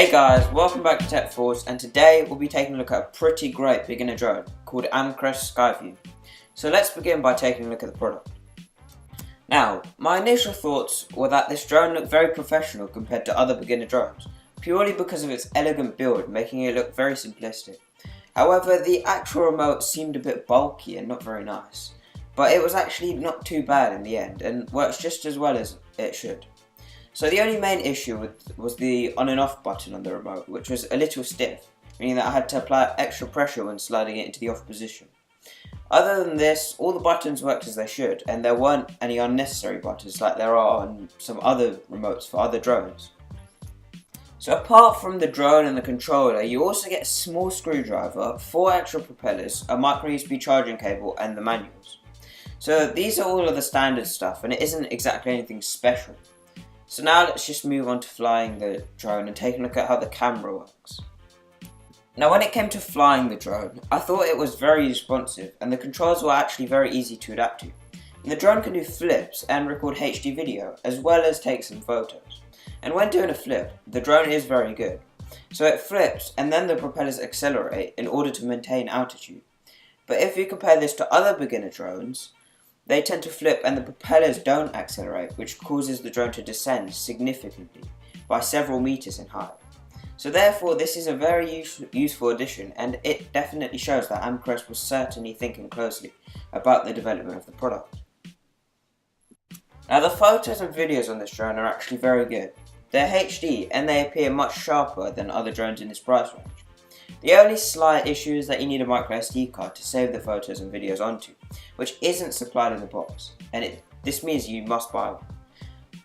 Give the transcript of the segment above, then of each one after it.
Hey guys, welcome back to Tech Force, and today we'll be taking a look at a pretty great beginner drone called Amcrest SkyView. So let's begin by taking a look at the product. Now, my initial thoughts were that this drone looked very professional compared to other beginner drones, purely because of its elegant build, making it look very simplistic. However, the actual remote seemed a bit bulky and not very nice, but it was actually not too bad in the end and works just as well as it should. So the only main issue was the on and off button on the remote, which was a little stiff, meaning that I had to apply extra pressure when sliding it into the off position. Other than this, all the buttons worked as they should, and there weren't any unnecessary buttons like there are on some other remotes for other drones. So apart from the drone and the controller, you also get a small screwdriver, 4 extra propellers, a micro USB charging cable, and the manuals. So these are all of the standard stuff, and it isn't exactly anything special. So now let's just move on to flying the drone and take a look at how the camera works. Now when it came to flying the drone, I thought it was very responsive and the controls were actually very easy to adapt to. And the drone can do flips and record HD video as well as take some photos. And when doing a flip, the drone is very good. So it flips and then the propellers accelerate in order to maintain altitude. But if you compare this to other beginner drones, they tend to flip and the propellers don't accelerate, which causes the drone to descend significantly by several meters in height. So therefore this is a very useful addition, and it definitely shows that Amcrest was certainly thinking closely about the development of the product. Now the photos and videos on this drone are actually very good. They're HD and they appear much sharper than other drones in this price range. The only slight issue is that you need a micro SD card to save the photos and videos onto, which isn't supplied in the box, and this means you must buy one.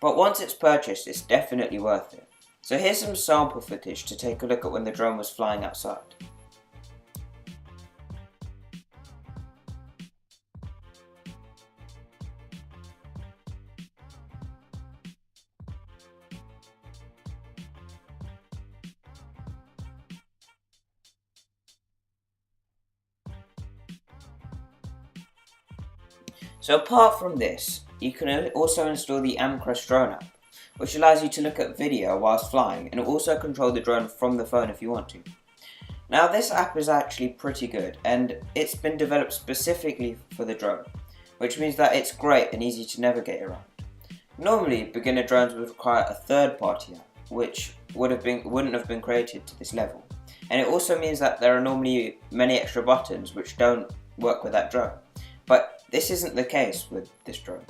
But once it's purchased, it's definitely worth it. So here's some sample footage to take a look at when the drone was flying outside. So apart from this, you can also install the Empress Drona app, which allows you to look at video whilst flying and also control the drone from the phone if you want to. Now this app is actually pretty good and it's been developed specifically for the drone, which means that it's great and easy to navigate around. Normally, beginner drones would require a third-party app, which wouldn't have been created to this level. And it also means that there are normally many extra buttons which don't work with that drone. But this isn't the case with this drone.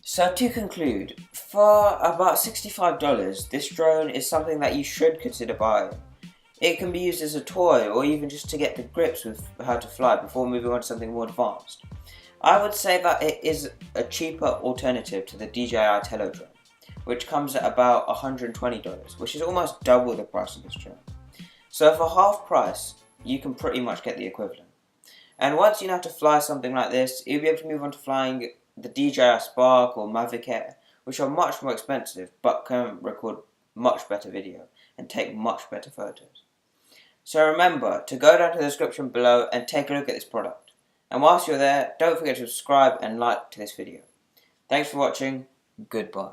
So to conclude, for about $65, this drone is something that you should consider buying. It can be used as a toy or even just to get to grips with how to fly before moving on to something more advanced. I would say that it is a cheaper alternative to the DJI Tello drone, which comes at about $120, which is almost double the price of this drone. So for half price, you can pretty much get the equivalent. And once you know how to fly something like this, you'll be able to move on to flying the DJI Spark or Mavic Air, which are much more expensive but can record much better video and take much better photos. So remember to go down to the description below and take a look at this product. And whilst you're there, don't forget to subscribe and like to this video. Thanks for watching, goodbye.